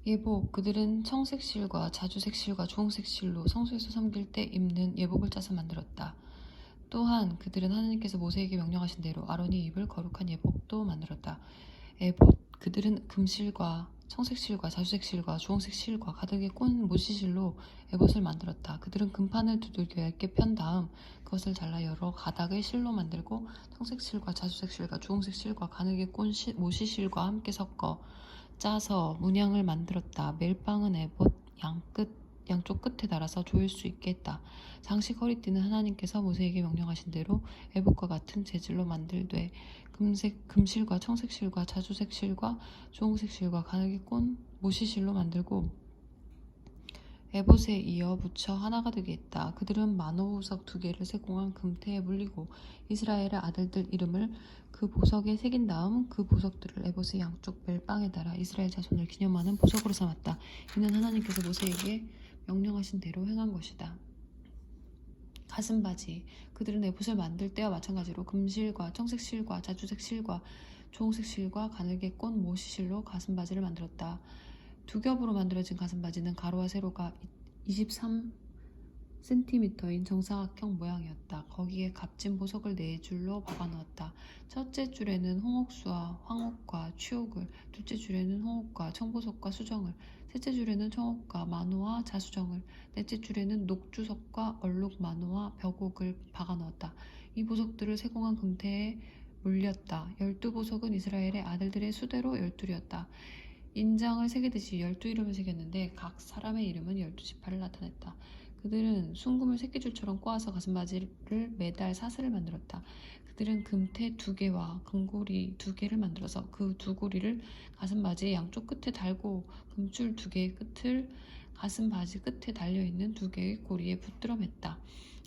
예복, 그들은 청색 실과 자주색 실과 주홍색 실로 성소에서 섬길 때 입는 예복을 짜서 만들었다. 또한 그들은 하나님께서 모세에게 명령하신 대로 아론이 입을 거룩한 예복도 만들었다. 에봇, 그들은 금실과 청색 실과 자주색 실과 주홍색 실과 가득의 꼰 모시실로 에봇을 만들었다. 그들은 금판을 두들겨 얇게 편 다음 그것을 잘라 여러 가닥의 실로 만들고 청색 실과 자주색 실과 주홍색 실과 가득의 꼰 모시실과 함께 섞어 짜서 문양을 만들었다. 멜빵은 에봇 양쪽 끝에 달아서 조일 수 있게 했다. 장식 허리띠는 하나님께서 모세에게 명령하신 대로 에봇과 같은 재질로 만들되 금실과 청색 실과 자주색 실과 주홍색 실과 가늘게 꼰 모시실로 만들고 에봇에 이어 붙여 하나가 되게 했다. 그들은 만호보석 2개를 세공한 금태에 물리고 이스라엘의 아들들 이름을 그 보석에 새긴 다음 그 보석들을 에봇의 양쪽 멜빵에 달아 이스라엘 자손을 기념하는 보석으로 삼았다. 이는 하나님께서 모세에게 명령하신 대로 행한 것이다. 가슴바지, 그들은 에봇을 만들 때와 마찬가지로 금실과 청색 실과 자주색 실과 주홍색 실과 가늘게 꼰 모시실로 가슴바지를 만들었다. 두 겹으로 만들어진 가슴바지는 가로와 세로가 23cm인 정사각형 모양이었다. 거기에 값진 보석을 4줄로 박아넣었다. 첫째 줄에는 홍옥수와 황옥과 취옥을, 둘째 줄에는 홍옥과 청보석과 수정을, 셋째 줄에는 청옥과 만호와 자수정을, 넷째 줄에는 녹주석과 얼룩 만호와 벽옥을 박아넣었다. 이 보석들을 세공한 금태에 물렸다. 12보석은 이스라엘의 아들들의 수대로 12이었다. 인장을 새기듯이 12이름을 새겼는데 각 사람의 이름은 12지파를 나타냈다. 그들은 순금을 새끼줄처럼 꼬아서 가슴바지를 매달 사슬을 만들었다. 그들은 금태 2개와 금고리 2개를 만들어서 그 2고리를 가슴바지의 양쪽 끝에 달고 금줄 2개의 끝을 가슴바지 끝에 달려있는 2개의 고리에 붙들어 맸다.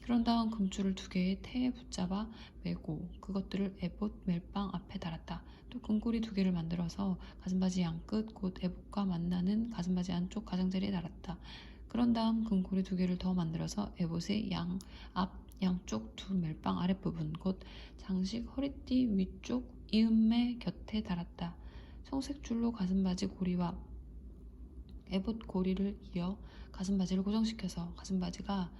그런 다음 금줄을 2개의 태에 붙잡아 매고 그것들을 에봇 멜빵 앞에 달았다. 또 금고리 2개를 만들어서 가슴바지 양끝 곧 에봇과 만나는 가슴바지 안쪽 가장자리에 달았다. 그런 다음 금고리 2개를 더 만들어서 에봇의 양쪽 두 멜빵 아랫부분 곧 장식 허리띠 위쪽 이음매 곁에 달았다. 청색 줄로 가슴바지 고리와 에봇 고리를 이어 가슴바지를 고정시켜서 가슴바지가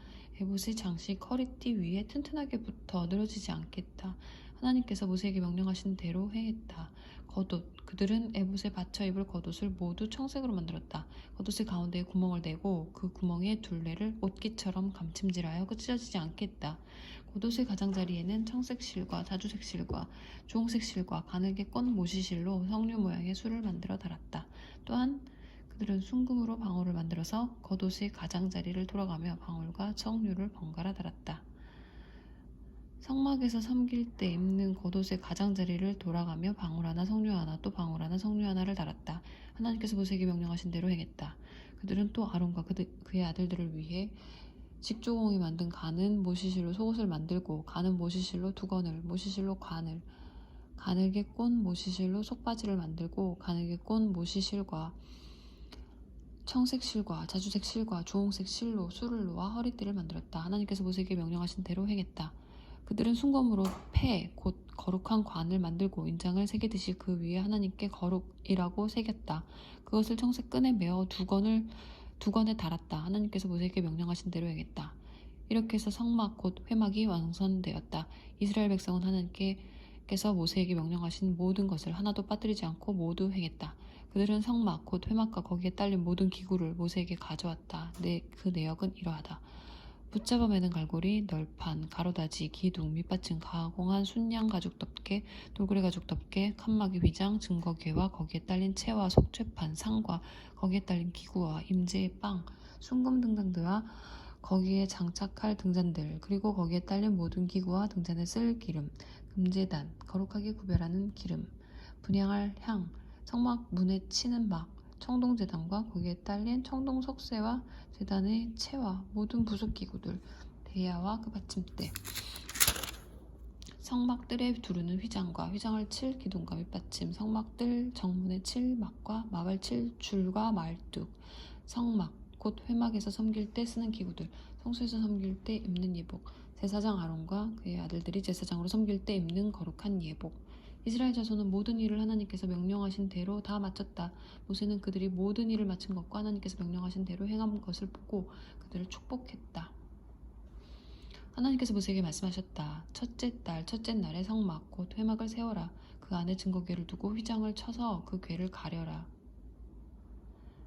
에봇의 장식 허리띠 위에 튼튼하게 붙어 늘어지지 않겠다. 하나님께서 모세에게 명령하신 대로 행했다. 겉옷, 그들은 에봇에 받쳐 입을 겉옷을 모두 청색으로 만들었다. 겉옷의 가운데에 구멍을 내고 그 구멍에 둘레를 옷깃처럼 감침질하여 찢어지지 않겠다. 겉옷의 가장자리에는 청색 실과 자주색 실과 주홍색 실과 가늘게 꼰 모시실로 석류 모양의 술을 만들어 달았다. 또한 그들은 순금으로 방울을 만들어서 겉옷의 가장자리를 돌아가며 방울과 석류를 번갈아 달았다. 성막에서 섬길 때 입는 겉옷의 가장자리를 돌아가며 방울 하나 석류 하나 또 방울 하나 석류 하나를 달았다. 하나님께서 모세에게 명령하신 대로 행했다. 그들은 또 아론과 그의 아들들을 위해 직조공이 만든 가는 모시실로 속옷을 만들고 가는 모시실로 두건을, 모시실로 관을, 가늘게 꼰 모시실로 속바지를 만들고 가늘게 꼰 모시실과 청색 실과 자주색 실과 주홍색 실로 술을 놓아 허리띠를 만들었다. 하나님께서 모세에게 명령하신 대로 행했다. 그들은 순검으로 폐, 곧 거룩한 관을 만들고 인장을 새기듯이 그 위에 하나님께 거룩이라고 새겼다. 그것을 청색 끈에 매어 두 건에 달았다. 하나님께서 모세에게 명령하신 대로 행했다. 이렇게 해서 성막 곧 회막이 완성되었다. 이스라엘 백성은 하나님께서 모세에게 명령하신 모든 것을 하나도 빠뜨리지 않고 모두 행했다. 그들은 성막 곧 회막과 거기에 딸린 모든 기구를 모세에게 가져왔다. 그 내역은 이러하다. 붙잡아 매는 갈고리, 널판, 가로다지, 기둥, 밑받침, 가공한 순양 가죽 덮개, 돌고래 가죽 덮개, 칸막이 휘장, 증거궤와 거기에 딸린 채와 속죄판, 상과 거기에 딸린 기구와 임재의 빵, 순금 등잔들과 거기에 장착할 등잔들, 그리고 거기에 딸린 모든 기구와 등잔에 쓸 기름, 금제단, 거룩하게 구별하는 기름, 분향할 향, 성막 문에 치는 막, 청동제단과 거기에 딸린 청동석쇠와 제단의 채와 모든 부속기구들, 대야와 그 받침대, 성막들에 두르는 휘장과 휘장을 칠 기둥과 밑받침, 성막들 정문에 칠 막과 막을 칠 줄과 말뚝, 성막, 곧 회막에서 섬길 때 쓰는 기구들, 성소에서 섬길 때 입는 예복, 제사장 아론과 그의 아들들이 제사장으로 섬길 때 입는 거룩한 예복, 이스라엘 자손은 모든 일을 하나님께서 명령하신 대로 다 마쳤다. 모세는 그들이 모든 일을 마친 것과 하나님께서 명령하신 대로 행한 것을 보고 그들을 축복했다. 하나님께서 모세에게 말씀하셨다. 첫째 달 첫째 날에 성막 곧 회막을 세워라. 그 안에 증거궤를 두고 휘장을 쳐서 그 궤를 가려라.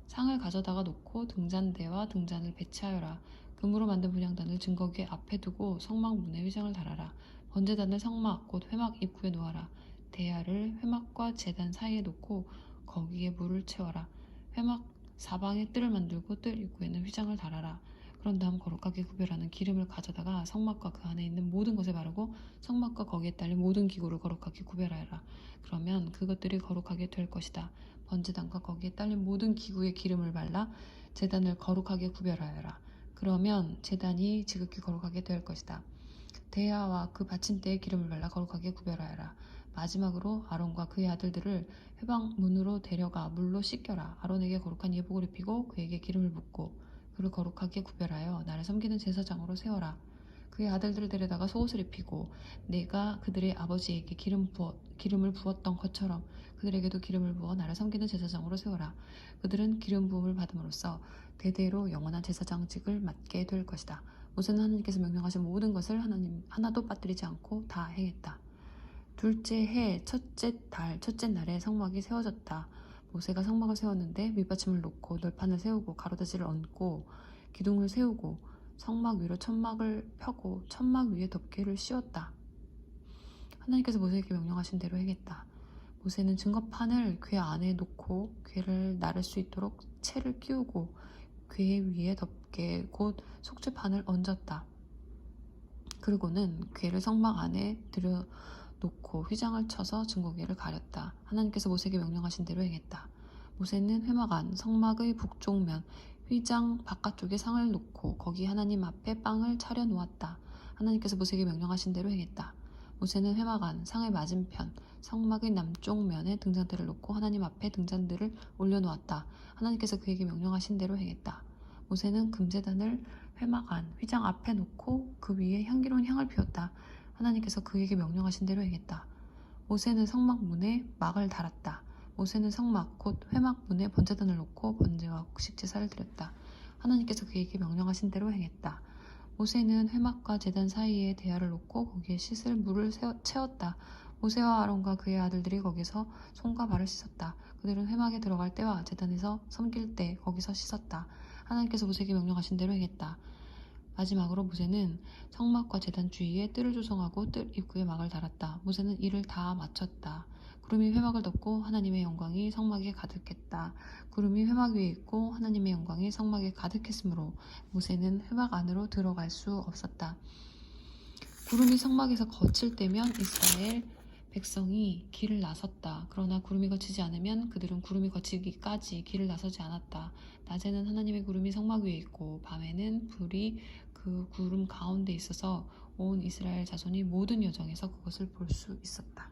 상을 가져다가 놓고 등잔대와 등잔을 배치하여라. 금으로 만든 분향단을 증거궤 앞에 두고 성막 문에 휘장을 달아라. 번제단을 성막 곧 회막 입구에 놓아라. 대야를 회막과 제단 사이에 놓고 거기에 물을 채워라. 회막 사방에 뜰을 만들고 뜰 입구에는 휘장을 달아라. 그런 다음 거룩하게 구별하는 기름을 가져다가 성막과 그 안에 있는 모든 것에 바르고 성막과 거기에 딸린 모든 기구를 거룩하게 구별하여라. 그러면 그것들이 거룩하게 될 것이다. 번제단과 거기에 딸린 모든 기구에 기름을 발라 제단을 거룩하게 구별하여라. 그러면 제단이 지극히 거룩하게 될 것이다. 대야와 그 받침대에 기름을 발라 거룩하게 구별하여라. 마지막으로 아론과 그의 아들들을 회방 문으로 데려가 물로 씻겨라. 아론에게 거룩한 예복을 입히고 그에게 기름을 붓고 그를 거룩하게 구별하여 나를 섬기는 제사장으로 세워라. 그의 아들들을 데려다가 속옷을 입히고 내가 그들의 아버지에게 기름을 부었던 것처럼 그들에게도 기름을 부어 나를 섬기는 제사장으로 세워라. 그들은 기름 부음을 받음으로써 대대로 영원한 제사장직을 맡게 될 것이다. 모세는 하나님께서 명령하신 모든 것을 하나님 하나도 빠뜨리지 않고 다 행했다. 둘째 해 첫째 달 첫째 날에 성막이 세워졌다. 모세가 성막을 세웠는데 밑받침을 놓고 널판을 세우고 가로다지를 얹고 기둥을 세우고 성막 위로 천막을 펴고 천막 위에 덮개를 씌웠다. 하나님께서 모세에게 명령하신 대로 행했다. 모세는 증거판을 궤 안에 놓고 궤를 나를 수 있도록 채를 끼우고 궤 위에 덮개 곧 속죄판을 얹었다. 그리고는 궤를 성막 안에 들여놓고 휘장을 쳐서 증거궤를 가렸다. 하나님께서 모세에게 명령하신 대로 행했다. 모세는 회막 안 성막의 북쪽면 휘장 바깥쪽에 상을 놓고 거기 하나님 앞에 빵을 차려 놓았다. 하나님께서 모세에게 명령하신 대로 행했다. 모세는 회막 안 상의 맞은편 성막의 남쪽 면에 등잔대를 놓고 하나님 앞에 등잔대를 올려놓았다. 하나님께서 그에게 명령하신 대로 행했다. 모세는 금제단을 회막 안 휘장 앞에 놓고 그 위에 향기로운 향을 피웠다. 하나님께서 그에게 명령하신 대로 행했다. 모세는 성막 문에 막을 달았다. 모세는 성막 곧 회막 문에 번제단을 놓고 번제와 곡식제사를 드렸다. 하나님께서 그에게 명령하신 대로 행했다. 모세는 회막과 제단 사이에 대야를 놓고 거기에 씻을 물을 채웠다. 모세와 아론과 그의 아들들이 거기서 손과 발을 씻었다. 그들은 회막에 들어갈 때와 제단에서 섬길 때 거기서 씻었다. 하나님께서 모세에게 명령하신 대로 행했다. 마지막으로 모세는 성막과 제단 주위에 뜰을 조성하고 뜰 입구에 막을 달았다. 모세는 일을 다 마쳤다. 구름이 회막을 덮고 하나님의 영광이 성막에 가득했다. 구름이 회막 위에 있고 하나님의 영광이 성막에 가득했으므로 모세는 회막 안으로 들어갈 수 없었다. 구름이 성막에서 거칠 때면 이스라엘 백성이 길을 나섰다. 그러나 구름이 거치지 않으면 그들은 구름이 거치기까지 길을 나서지 않았다. 낮에는 하나님의 구름이 성막 위에 있고 밤에는 불이 그 구름 가운데 있어서 온 이스라엘 자손이 모든 여정에서 그것을 볼 수 있었다.